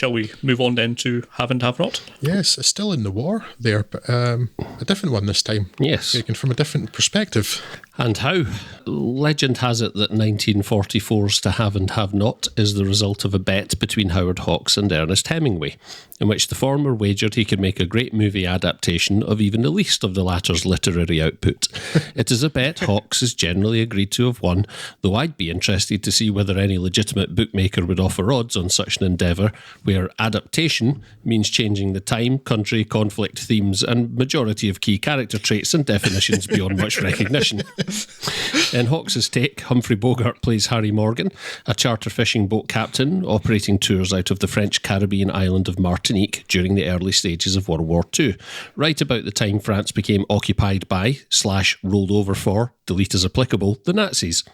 shall we move on then to Have and Have Not? Yes, it's still in the war there, but a different one this time. Yes. Taken from a different perspective. And how? Legend has it that 1944's To Have and Have Not is the result of a bet between Howard Hawks and Ernest Hemingway, in which the former wagered he could make a great movie adaptation of even the least of the latter's literary output. It is a bet Hawks is generally agreed to have won, though I'd be interested to see whether any legitimate bookmaker would offer odds on such an endeavour, where adaptation means changing the time, country, conflict, themes, and majority of key character traits and definitions beyond much recognition. In Hawks's take, Humphrey Bogart plays Harry Morgan, a charter fishing boat captain operating tours out of the French Caribbean island of Martinique during the early stages of World War II, right about the time France became occupied by / rolled over for, delete as applicable, the Nazis.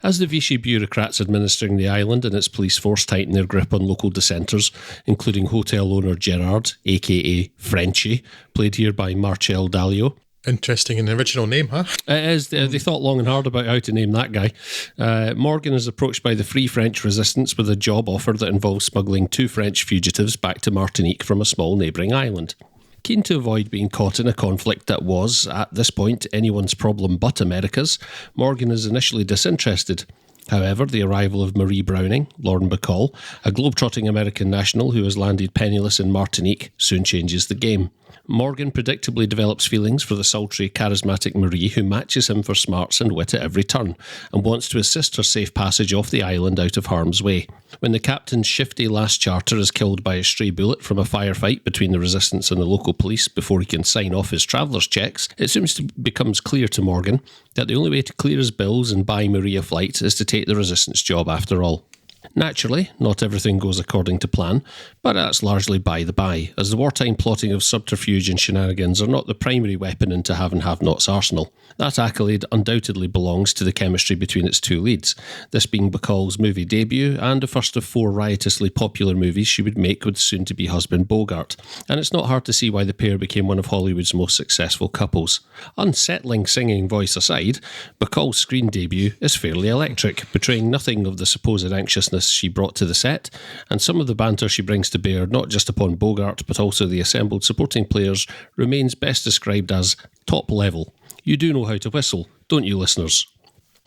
As the Vichy bureaucrats administering the island and its police force tighten their grip on local dissenters, including hotel owner Gerard, aka Frenchie, played here by Marcel Dalio. Interesting in the original name, huh? It is. They thought long and hard about how to name that guy. Morgan is approached by the Free French Resistance with a job offer that involves smuggling 2 French fugitives back to Martinique from a small neighbouring island. Keen to avoid being caught in a conflict that was, at this point, anyone's problem but America's, Morgan is initially disinterested. However, the arrival of Marie Browning, Lauren Bacall, a globetrotting American national who has landed penniless in Martinique, soon changes the game. Morgan predictably develops feelings for the sultry, charismatic Marie, who matches him for smarts and wit at every turn, and wants to assist her safe passage off the island out of harm's way. When the captain's shifty last charter is killed by a stray bullet from a firefight between the resistance and the local police before he can sign off his traveller's checks, it soon becomes clear to Morgan that the only way to clear his bills and buy Marie a flight is to take the resistance job after all. Naturally, not everything goes according to plan, but that's largely by the by, as the wartime plotting of subterfuge and shenanigans are not the primary weapon in To Have and Have Not's arsenal. That accolade undoubtedly belongs to the chemistry between its 2 leads, this being Bacall's movie debut and the first of 4 riotously popular movies she would make with soon-to-be husband Bogart, and it's not hard to see why the pair became one of Hollywood's most successful couples. Unsettling singing voice aside, Bacall's screen debut is fairly electric, betraying nothing of the supposed anxiousness she brought to the set, and some of the banter she brings to bear not just upon Bogart but also the assembled supporting players remains best described as top level. You do know how to whistle, don't you, listeners?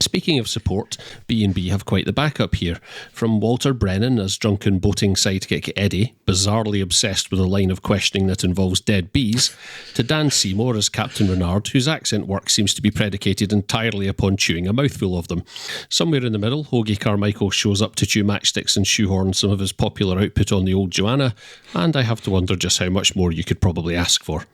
Speaking of support, B&B have quite the backup here. From Walter Brennan as drunken boating sidekick Eddie, bizarrely obsessed with a line of questioning that involves dead bees, to Dan Seymour as Captain Renard, whose accent work seems to be predicated entirely upon chewing a mouthful of them. Somewhere in the middle, Hoagie Carmichael shows up to chew matchsticks and shoehorn some of his popular output on the old Joanna, and I have to wonder just how much more you could probably ask for.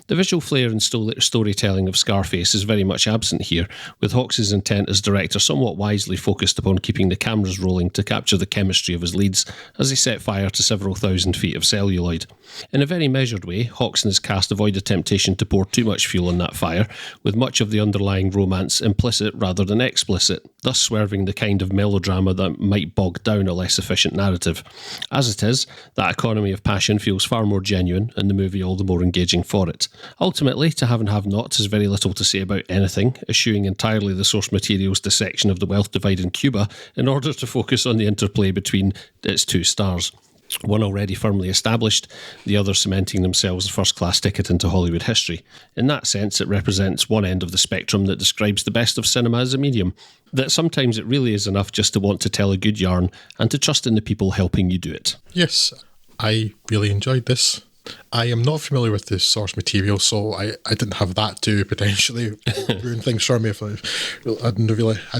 The visual flair and storytelling of Scarface is very much absent here, with Hawks' intent as director somewhat wisely focused upon keeping the cameras rolling to capture the chemistry of his leads as they set fire to several thousand feet of celluloid. In a very measured way, Hawks and his cast avoid the temptation to pour too much fuel on that fire, with much of the underlying romance implicit rather than explicit, thus swerving the kind of melodrama that might bog down a less efficient narrative. As it is, that economy of passion feels far more genuine, and the movie all the more engaging for it. Ultimately, To Have and Have Not has very little to say about anything, eschewing entirely the source material's dissection of the wealth divide in Cuba in order to focus on the interplay between its 2 stars. One already firmly established, the other cementing themselves a first-class ticket into Hollywood history. In that sense, it represents one end of the spectrum that describes the best of cinema as a medium, that sometimes it really is enough just to want to tell a good yarn and to trust in the people helping you do it. Yes, I really enjoyed this. I am not familiar with the source material, so I didn't have that to potentially ruin things for me if I hadn't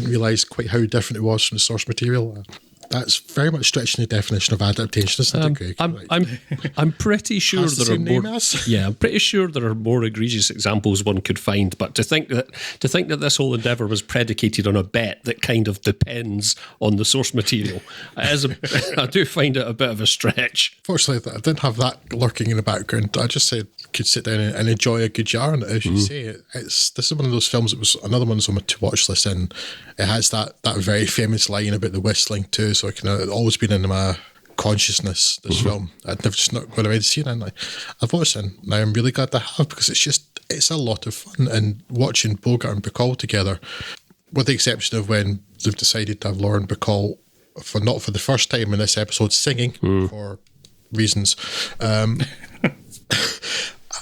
realised quite how different it was from the source material. That's very much stretching the definition of adaptation, isn't it, Craig? I'm pretty sure there are more. Yeah, I'm pretty sure there are more egregious examples one could find. But to think that this whole endeavour was predicated on a bet that kind of depends on the source material, I do find it a bit of a stretch. Fortunately, I didn't have that lurking in the background. I just said could sit down and enjoy a good yarn. As you say, this is one of those films. It was another one on my to watch list, and it has that very famous line about the whistling too. So it's always been in my consciousness, this film. I'd never just not gone away to see it, and I've watched it, and now I'm really glad I have, because it's a lot of fun. And watching Bogart and Bacall together, with the exception of when they've decided to have Lauren Bacall not for the first time in this episode singing for reasons.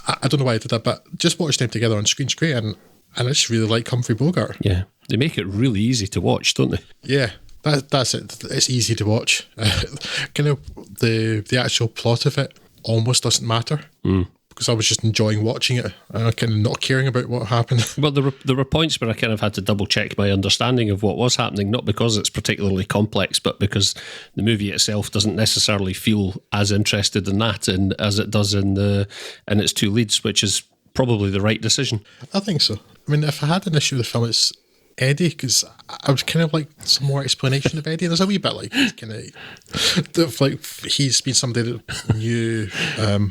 I don't know why I did that, but just watching them together on screen's great, and I just really like Humphrey Bogart. Yeah, they make it really easy to watch, don't they? Yeah, that's it. It's easy to watch. Kind of the actual plot of it almost doesn't matter because I was just enjoying watching it and kind of not caring about what happened. Well, there were points where I kind of had to double check my understanding of what was happening, not because it's particularly complex, but because the movie itself doesn't necessarily feel as interested in that as it does in its two leads, which is probably the right decision. I think so. I mean, if I had an issue with the film, it's Eddie, because I would kind of like some more explanation of Eddie. There's a wee bit like kind of like he's been somebody that knew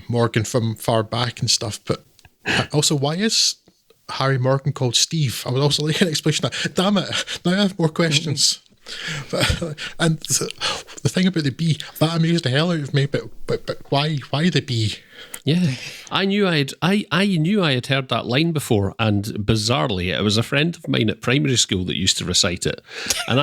Morgan from far back and stuff. But also, why is Harry Morgan called Steve? I would also like an explanation of that. Damn it! Now I have more questions. And the thing about the bee that amused the hell out of me. But why the bee? Yeah, I knew I had heard that line before, and bizarrely, it was a friend of mine at primary school that used to recite it, and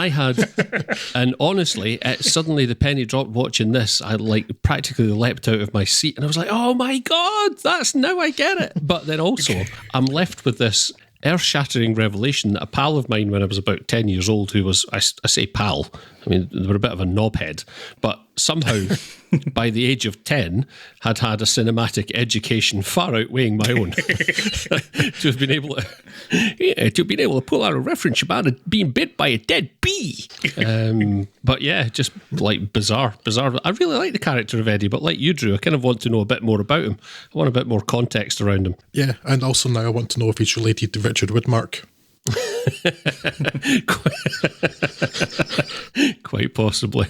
and honestly, suddenly the penny dropped watching this. I like practically leapt out of my seat, and I was like, "Oh my god, now I get it!" But then also, I'm left with this earth-shattering revelation that a pal of mine when I was about 10 years old, who was, I say pal, I mean, they were a bit of a knobhead, but somehow by the age of 10 had a cinematic education far outweighing my own. to have been able to pull out a reference about being bit by a dead bee. But yeah, just like bizarre. I really like the character of Eddie, but like you, Drew, I kind of want to know a bit more about him. I want a bit more context around him. Yeah, and also now I want to know if he's related to Richard Widmark. Quite possibly.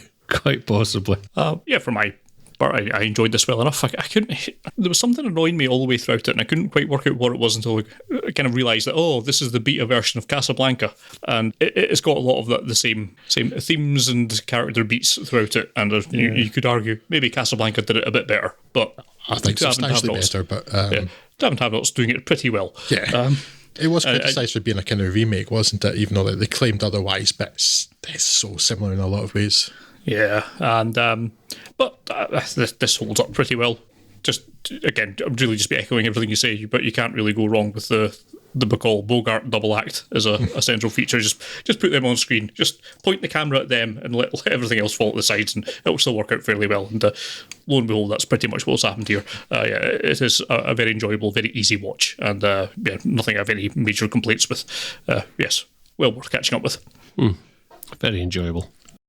Yeah, for my part, I enjoyed this well enough. I couldn't. There was something annoying me all the way throughout it, and I couldn't quite work out what it was until I kind of realised that this is the beta version of Casablanca, and it's got a lot of the same themes and character beats throughout it. And you could argue maybe Casablanca did it a bit better, but I think substantially better. But David Havelock's doing it pretty well. Yeah. It was criticised for being a kind of remake, wasn't it? Even though they claimed otherwise, but it's so similar in a lot of ways. Yeah, and but this holds up pretty well. Just again, I'm really just be echoing everything you say, but you can't really go wrong with the Bacall Bogart double act as a central feature. Just put them on screen, just point the camera at them, and let everything else fall to the sides, and it will still work out fairly well. And lo and behold, that's pretty much what's happened here. It is a very enjoyable, very easy watch, and nothing I have any major complaints with. Yes, well worth catching up with. Very enjoyable.